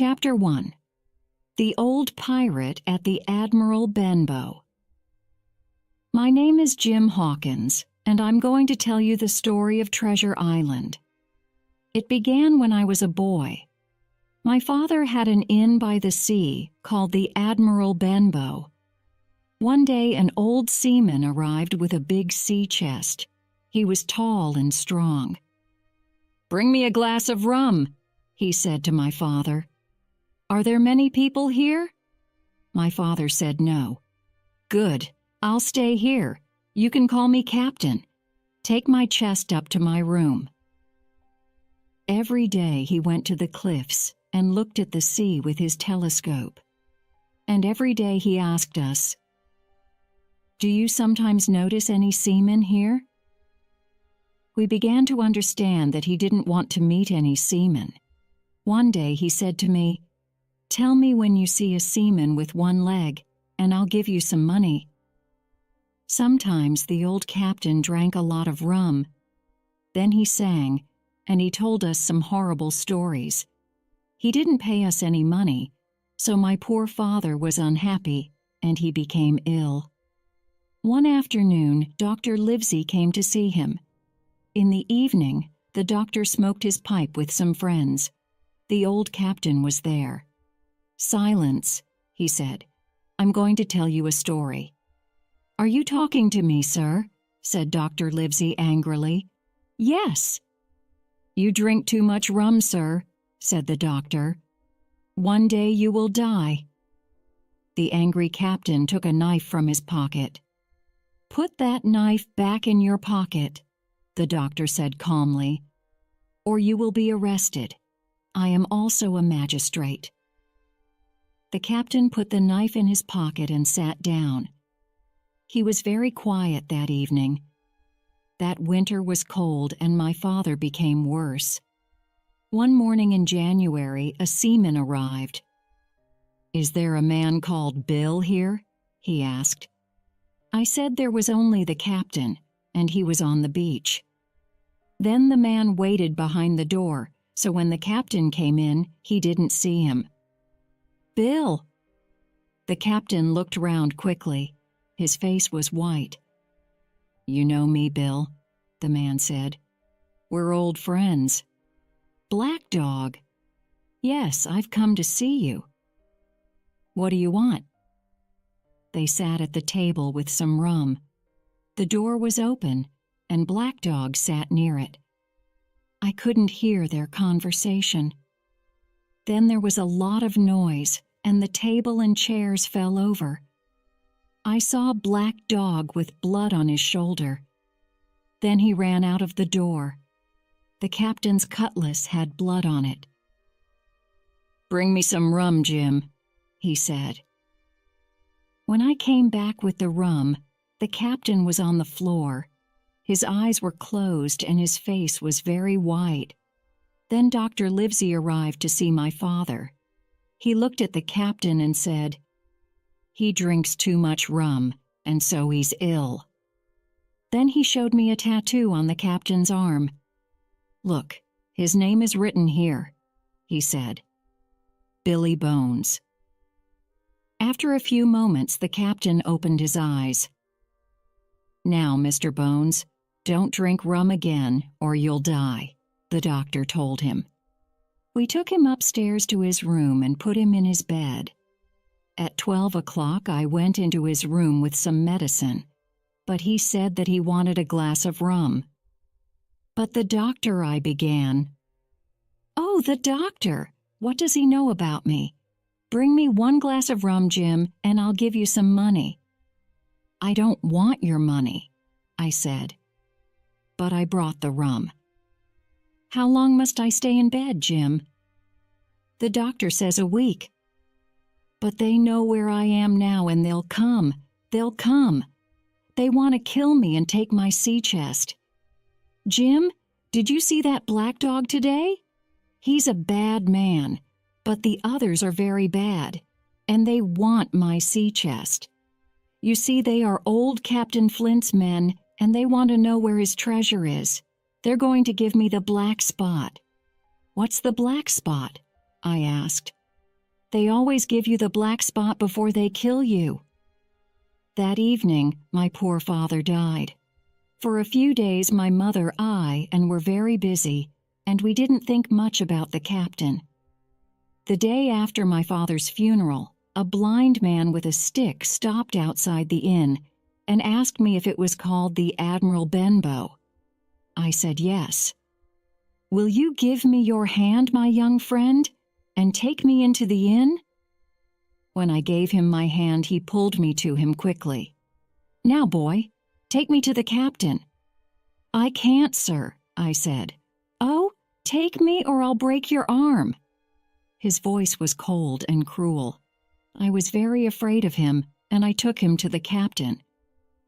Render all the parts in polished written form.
Chapter 1. The Old Pirate at the Admiral Benbow. My name is Jim Hawkins, and I'm going to tell you the story of Treasure Island. It began when I was a boy. My father had an inn by the sea called the Admiral Benbow. One day an old seaman arrived with a big sea chest. He was tall and strong. "Bring me a glass of rum," he said to my father. "Are there many people here?" My father said no. "Good, I'll stay here. You can call me Captain. Take my chest up to my room." Every day he went to the cliffs and looked at the sea with his telescope. And every day he asked us, "Do you sometimes notice any seamen here?" We began to understand that he didn't want to meet any seamen. One day he said to me, "Tell me when you see a seaman with one leg, and I'll give you some money." Sometimes the old captain drank a lot of rum. Then he sang, and he told us some horrible stories. He didn't pay us any money, so my poor father was unhappy, and he became ill. One afternoon, Dr. Livesey came to see him. In the evening, the doctor smoked his pipe with some friends. The old captain was there. "Silence," he said. "I'm going to tell you a story." "Are you talking to me, sir?" said Dr. Livesey angrily. "Yes." "You drink too much rum, sir," said the doctor. "One day you will die." The angry captain took a knife from his pocket. "Put that knife back in your pocket," the doctor said calmly, "or you will be arrested. I am also a magistrate." The captain put the knife in his pocket and sat down. He was very quiet that evening. That winter was cold and my father became worse. One morning in January, a seaman arrived. "Is there a man called Bill here?" he asked. I said there was only the captain, and he was on the beach. Then the man waited behind the door, so when the captain came in, he didn't see him. "Bill!" The captain looked round quickly. His face was white. "You know me, Bill," the man said. "We're old friends." "Black Dog." "Yes, I've come to see you." "What do you want?" They sat at the table with some rum. The door was open, and Black Dog sat near it. I couldn't hear their conversation. Then there was a lot of noise, and the table and chairs fell over. I saw Black Dog with blood on his shoulder. Then he ran out of the door. The captain's cutlass had blood on it. "Bring me some rum, Jim," he said. When I came back with the rum, the captain was on the floor. His eyes were closed and his face was very white. Then Dr. Livesey arrived to see my father. He looked at the captain and said, "He drinks too much rum, and so he's ill." Then he showed me a tattoo on the captain's arm. "Look, his name is written here," he said. "Billy Bones." After a few moments, the captain opened his eyes. "Now, Mr. Bones, don't drink rum again or you'll die," the doctor told him. We took him upstairs to his room and put him in his bed. At 12 o'clock, I went into his room with some medicine, but he said that he wanted a glass of rum. "But the doctor," I began. "Oh, the doctor! What does he know about me? Bring me one glass of rum, Jim, and I'll give you some money." "I don't want your money," I said. But I brought the rum. "How long must I stay in bed, Jim?" "The doctor says a week." "But they know where I am now and they'll come. They'll come. They want to kill me and take my sea chest. Jim, did you see that Black Dog today? He's a bad man, but the others are very bad, and they want my sea chest. You see, they are old Captain Flint's men, and they want to know where his treasure is. They're going to give me the black spot." "What's the black spot?" I asked. They always give you the black spot before they kill you." That evening, my poor father died. For a few days, my mother, and were very busy, and we didn't think much about the captain. The day after my father's funeral, a blind man with a stick stopped outside the inn and asked me if it was called the Admiral Benbow. I said yes. "Will you give me your hand, my young friend, and take me into the inn?" When I gave him my hand, he pulled me to him quickly. "Now, boy, take me to the captain." "I can't, sir," I said. "Oh, take me or I'll break your arm." His voice was cold and cruel. I was very afraid of him, and I took him to the captain.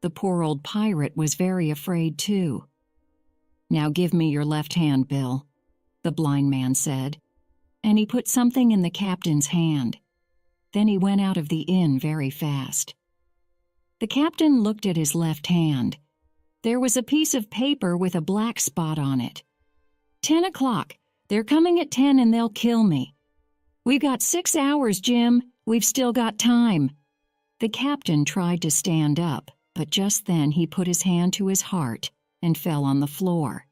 The poor old pirate was very afraid too. "Now give me your left hand, Bill," the blind man said, and he put something in the captain's hand. Then he went out of the inn very fast. The captain looked at his left hand. There was a piece of paper with a black spot on it. 10 o'clock. They're coming at 10 and they'll kill me. We've got 6 hours, Jim. We've still got time." The captain tried to stand up, but just then he put his hand to his heart and fell on the floor.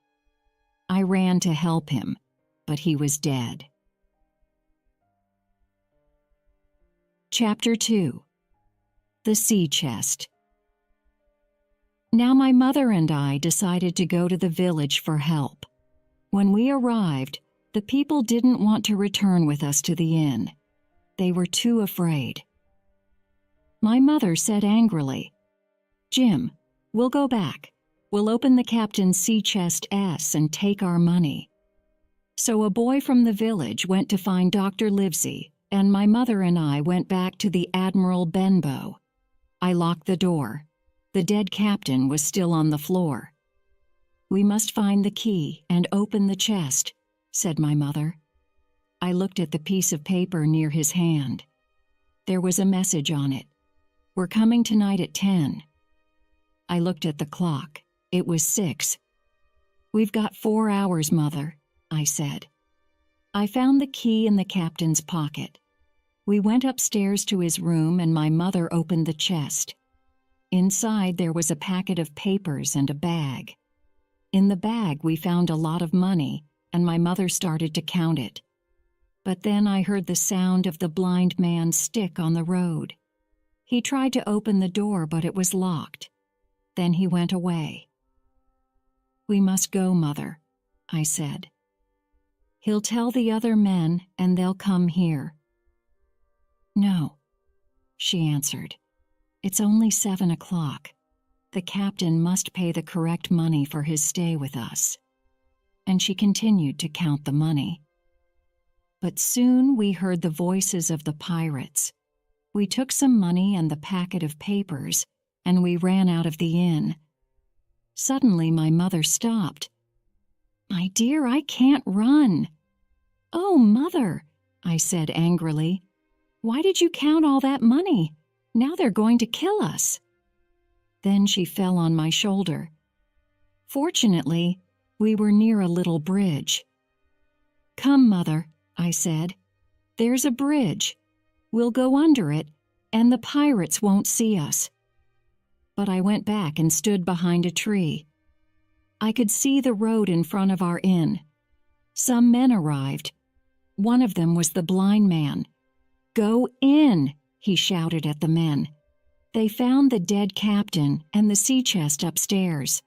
I ran to help him, but he was dead. Chapter 2. The Sea Chest. Now my mother and I decided to go to the village for help. When we arrived, the people didn't want to return with us to the inn. They were too afraid. My mother said angrily, "Jim, we'll go back. We'll open the captain's sea chest S and take our money." So a boy from the village went to find Dr. Livesey, and my mother and I went back to the Admiral Benbow. I locked the door. The dead captain was still on the floor. "We must find the key and open the chest," said my mother. I looked at the piece of paper near his hand. There was a message on it. "We're coming tonight at 10. I looked at the clock. It was 6. "We've got 4 hours, Mother," I said. I found the key in the captain's pocket. We went upstairs to his room and my mother opened the chest. Inside there was a packet of papers and a bag. In the bag we found a lot of money, and my mother started to count it. But then I heard the sound of the blind man's stick on the road. He tried to open the door, but it was locked. Then he went away. "We must go, Mother," I said. "He'll tell the other men, and they'll come here." "No," she answered. "It's only 7 o'clock. The captain must pay the correct money for his stay with us." And she continued to count the money. But soon we heard the voices of the pirates. We took some money and the packet of papers, and we ran out of the inn. Suddenly my mother stopped. "My dear, I can't run." "Oh, Mother," I said angrily, "why did you count all that money? Now they're going to kill us." Then she fell on my shoulder. Fortunately, we were near a little bridge. "Come, Mother," I said. "There's a bridge. We'll go under it, and the pirates won't see us." But I went back and stood behind a tree. I could see the road in front of our inn. Some men arrived. One of them was the blind man. "Go in," he shouted at the men. They found the dead captain and the sea chest upstairs.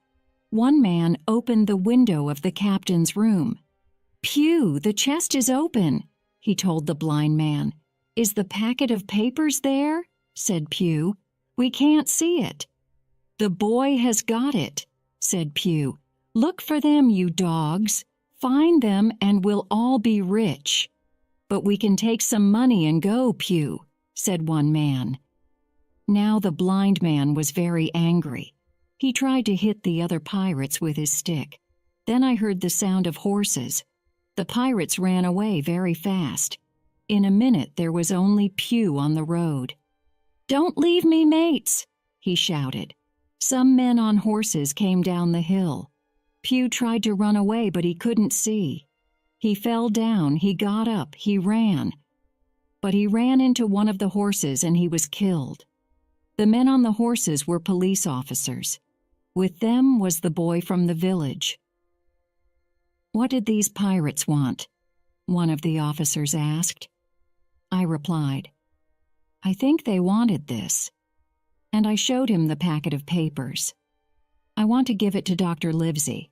One man opened the window of the captain's room. "Pew, the chest is open," he told the blind man. "Is the packet of papers there?" said Pew. "We can't see it." "The boy has got it," said Pew. "Look for them, you dogs. Find them and we'll all be rich." "But we can take some money and go, Pew," said one man. Now the blind man was very angry. He tried to hit the other pirates with his stick. Then I heard the sound of horses. The pirates ran away very fast. In a minute there was only Pew on the road. "Don't leave me, mates," he shouted. Some men on horses came down the hill. Pew tried to run away, but he couldn't see. He fell down, he got up, he ran. but he ran into one of the horses and he was killed. The men on the horses were police officers. With them was the boy from the village. "What did these pirates want?" one of the officers asked. I replied, "I think they wanted this." And I showed him the packet of papers. "I want to give it to Dr. Livesey."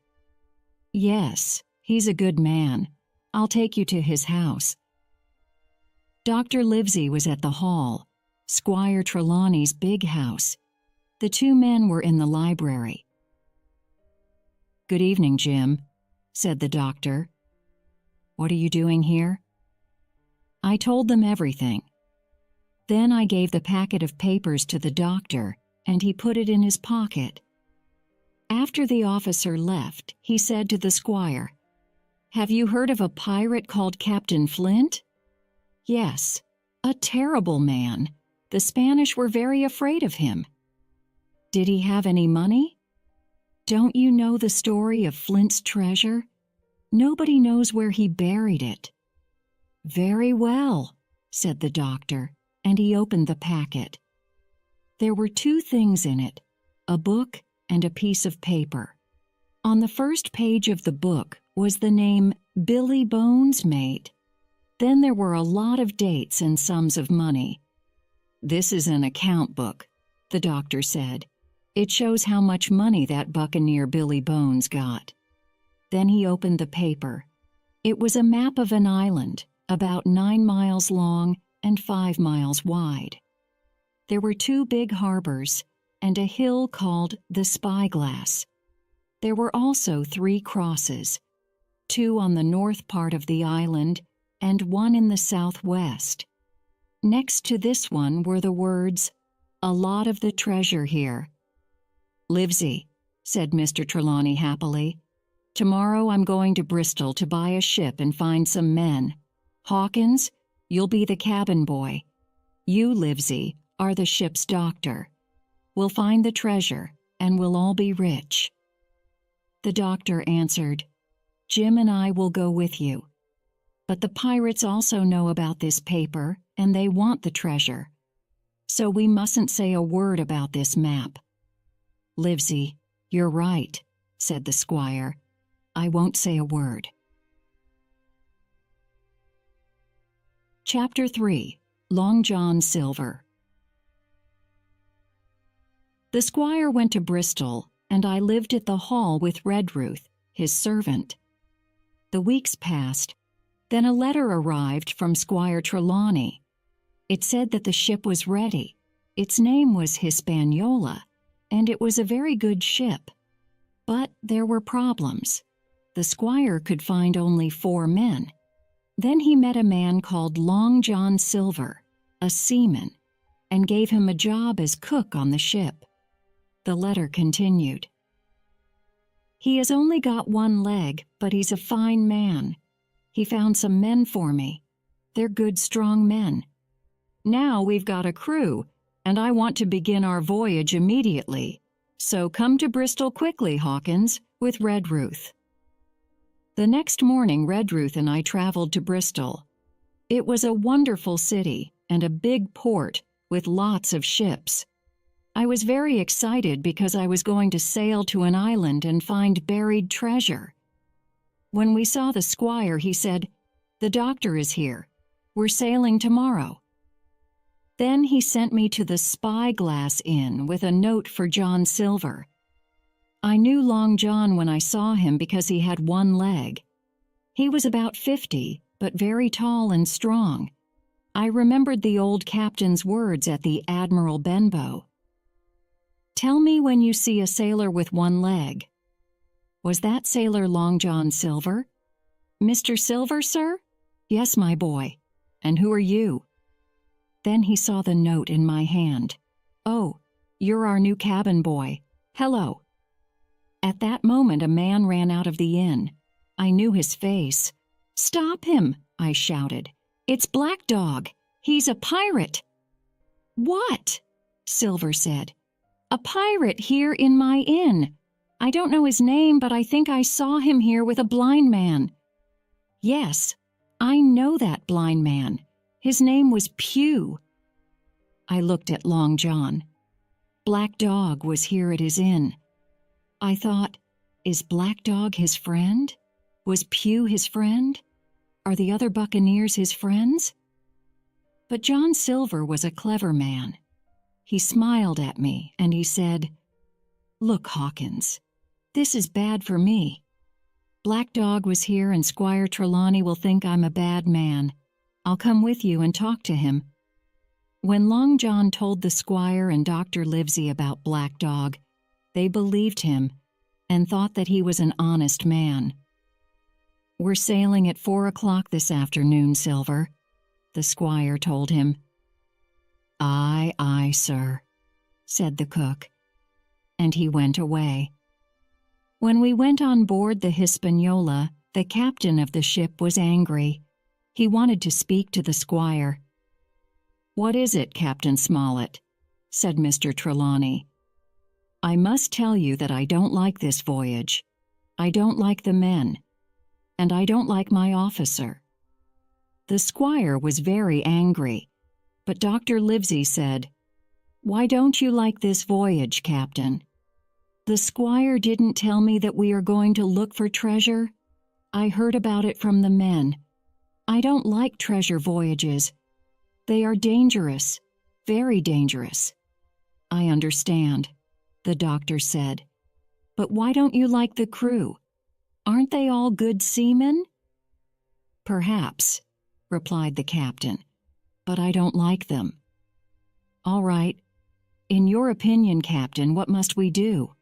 "Yes, he's a good man. I'll take you to his house." Dr. Livesey was at the hall, Squire Trelawney's big house. The two men were in the library. "Good evening, Jim," said the doctor. "What are you doing here?" I told them everything. Then I gave the packet of papers to the doctor, and he put it in his pocket. After the officer left, he said to the squire, "Have you heard of a pirate called Captain Flint?" "Yes, a terrible man. The Spanish were very afraid of him." "Did he have any money?" "Don't you know the story of Flint's treasure? Nobody knows where he buried it." "Very well," said the doctor, and he opened the packet. There were two things in it, a book and a piece of paper. On the first page of the book was the name Billy Bones, mate. Then there were a lot of dates and sums of money. "This is an account book," the doctor said. "It shows how much money that buccaneer Billy Bones got." Then he opened the paper. It was a map of an island, about 9 miles long and 5 miles wide. There were 2 big harbors and a hill called the Spyglass. There were also 3 crosses, 2 on the north part of the island and 1 in the southwest. Next to this one were the words, "A lot of the treasure here." "Livesey," said Mr. Trelawney happily, "tomorrow I'm going to Bristol to buy a ship and find some men. Hawkins, you'll be the cabin boy. You, Livesey, are the ship's doctor. We'll find the treasure, and we'll all be rich." The doctor answered, "Jim and I will go with you. But the pirates also know about this paper, and they want the treasure. So we mustn't say a word about this map." "Livesey, you're right," said the squire. "I won't say a word." Chapter 3. Long John Silver. The squire went to Bristol, and I lived at the hall with Redruth, his servant. The weeks passed. Then a letter arrived from Squire Trelawney. It said that the ship was ready. Its name was Hispaniola, and it was a very good ship. But there were problems. The squire could find only 4 men. Then he met a man called Long John Silver, a seaman, and gave him a job as cook on the ship. The letter continued. "He has only got 1 leg, but he's a fine man. He found some men for me. They're good, strong men. Now we've got a crew, and I want to begin our voyage immediately. So come to Bristol quickly, Hawkins, with Redruth." The next morning, Redruth and I traveled to Bristol. It was a wonderful city and a big port with lots of ships. I was very excited because I was going to sail to an island and find buried treasure. When we saw the squire, he said, "The doctor is here. We're sailing tomorrow." Then he sent me to the Spyglass Inn with a note for John Silver. I knew Long John when I saw him because he had 1 leg. He was about 50, but very tall and strong. I remembered the old captain's words at the Admiral Benbow. "Tell me when you see a sailor with 1 leg." Was that sailor Long John Silver? "Mr. Silver, sir?" "Yes, my boy. And who are you?" Then he saw the note in my hand. "Oh, you're our new cabin boy. Hello." At that moment, a man ran out of the inn. I knew his face. "Stop him!" I shouted. "It's Black Dog. He's a pirate." "What?" Silver said. "A pirate here in my inn. I don't know his name, but I think I saw him here with a blind man." "Yes, I know that blind man. His name was Pew. I looked at Long John. Black Dog was here at his inn. I thought, is Black Dog his friend? Was Pew his friend? Are the other buccaneers his friends? But John Silver was a clever man. He smiled at me and he said, "Look, Hawkins, this is bad for me. Black Dog was here and Squire Trelawney will think I'm a bad man. I'll come with you and talk to him." When Long John told the squire and Dr. Livesey about Black Dog, they believed him and thought that he was an honest man. "We're sailing at 4 o'clock this afternoon, Silver," the squire told him. "Aye, aye, sir," said the cook, and he went away. When we went on board the Hispaniola, the captain of the ship was angry. He wanted to speak to the squire. "What is it, Captain Smollett?" said Mr. Trelawney. "I must tell you that I don't like this voyage. I don't like the men, and I don't like my officer." The squire was very angry, but Dr. Livesey said, "Why don't you like this voyage, Captain?" "The squire didn't tell me that we are going to look for treasure. I heard about it from the men. I don't like treasure voyages. They are dangerous, very dangerous." "I understand," the doctor said. "But why don't you like the crew? Aren't they all good seamen?" "Perhaps," replied the captain, "but I don't like them." "All right. In your opinion, Captain, what must we do?"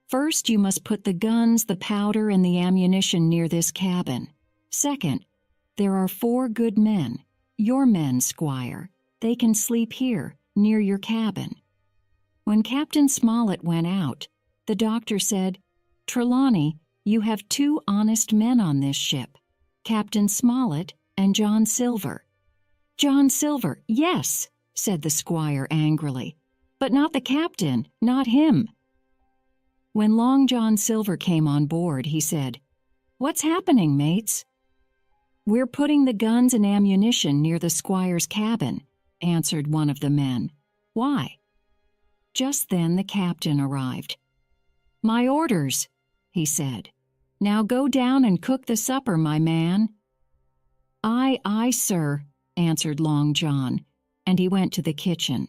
"First, you must put the guns, the powder, and the ammunition near this cabin. Second, there are 4 good men, your men, Squire. They can sleep here, near your cabin." When Captain Smollett went out, the doctor said, "Trelawney, you have 2 honest men on this ship, Captain Smollett and John Silver." "John Silver, yes," said the squire angrily, "but not the captain, not him." When Long John Silver came on board, he said, "What's happening, mates?" "We're putting the guns and ammunition near the squire's cabin," answered one of the men. "Why?" Just then the captain arrived. "My orders," he said. "Now go down and cook the supper, my man." "Aye, aye, sir," answered Long John, and he went to the kitchen.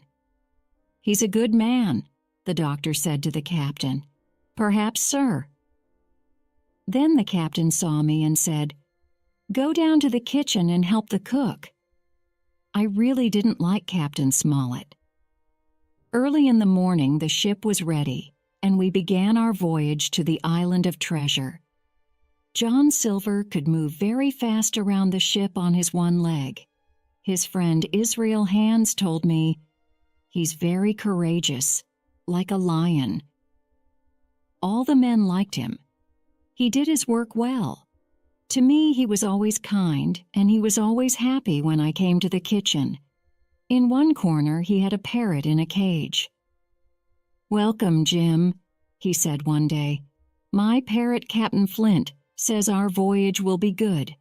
"He's a good man," the doctor said to the captain. "Perhaps, sir." Then the captain saw me and said, "Go down to the kitchen and help the cook." I really didn't like Captain Smollett. Early in the morning the ship was ready, and we began our voyage to the island of treasure. John Silver could move very fast around the ship on his one leg. His friend Israel Hands told me, "He's very courageous, like a lion." All the men liked him. He did his work well. To me, he was always kind, and he was always happy when I came to the kitchen. In one corner, he had a parrot in a cage. "Welcome, Jim," he said one day. "My parrot, Captain Flint, says our voyage will be good."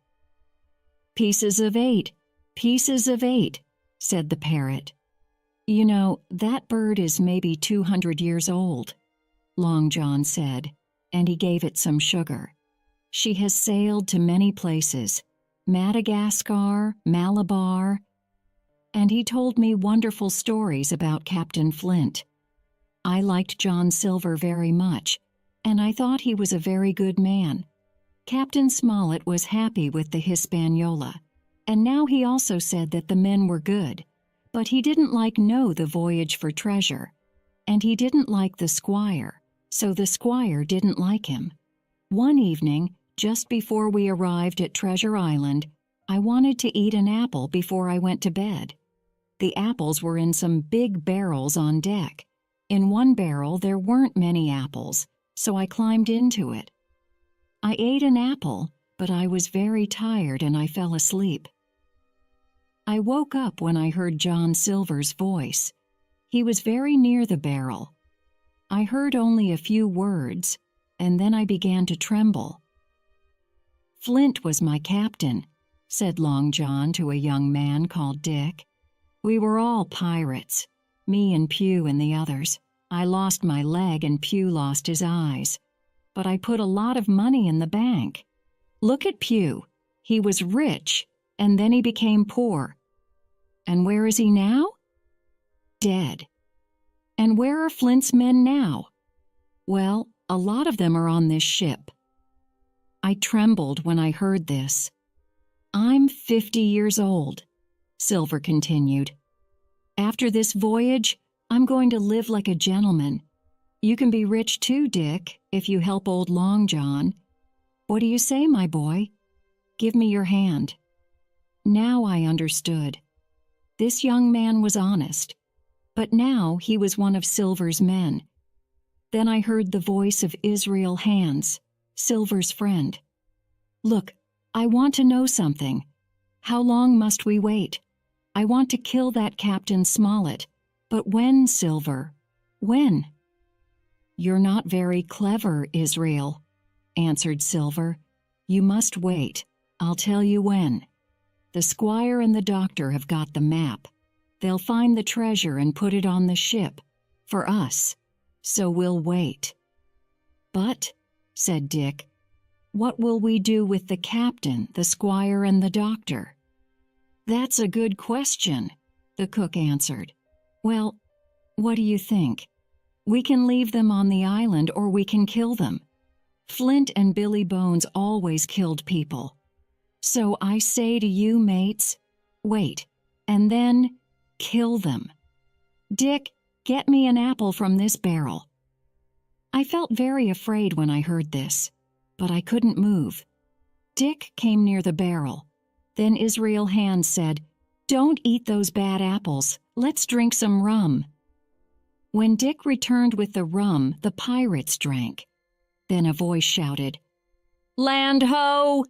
"Pieces of 8, pieces of 8, said the parrot. "You know, that bird is maybe 200 years old," Long John said, and he gave it some sugar. "She has sailed to many places, Madagascar, Malabar," and he told me wonderful stories about Captain Flint. I liked John Silver very much, and I thought he was a very good man. Captain Smollett was happy with the Hispaniola, and now he also said that the men were good, but he didn't know the voyage for treasure, and he didn't like the squire, so the squire didn't like him. One evening, just before we arrived at Treasure Island, I wanted to eat an apple before I went to bed. The apples were in some big barrels on deck. In one barrel there weren't many apples, so I climbed into it. I ate an apple, but I was very tired and I fell asleep. I woke up when I heard John Silver's voice. He was very near the barrel. I heard only a few words, and then I began to tremble. "Flint was my captain," said Long John to a young man called Dick. "We were all pirates, me and Pew and the others. I lost my leg and Pew lost his eyes. But I put a lot of money in the bank. Look at Pew. He was rich, and then he became poor. And where is he now? Dead. And where are Flint's men now? Well, a lot of them are on this ship." I trembled when I heard this. "I'm 50 years old," Silver continued. "After this voyage, I'm going to live like a gentleman. You can be rich too, Dick, if you help old Long John. What do you say, my boy? Give me your hand." Now I understood. This young man was honest, but now he was one of Silver's men. Then I heard the voice of Israel Hands, Silver's friend. "Look, I want to know something. How long must we wait? I want to kill that Captain Smollett. But when, Silver? When?" "You're not very clever, Israel," answered Silver. "You must wait. I'll tell you when. The squire and the doctor have got the map. They'll find the treasure and put it on the ship. For us. So we'll wait." "But," said Dick, "what will we do with the captain, the squire, and the doctor?" "That's a good question," the cook answered. "Well, what do you think? We can leave them on the island or we can kill them. Flint and Billy Bones always killed people. So I say to you, mates, wait, and then kill them. Dick, get me an apple from this barrel." I felt very afraid when I heard this, but I couldn't move. Dick came near the barrel. Then Israel Hands said, "Don't eat those bad apples. Let's drink some rum." When Dick returned with the rum, the pirates drank. Then a voice shouted, "Land ho!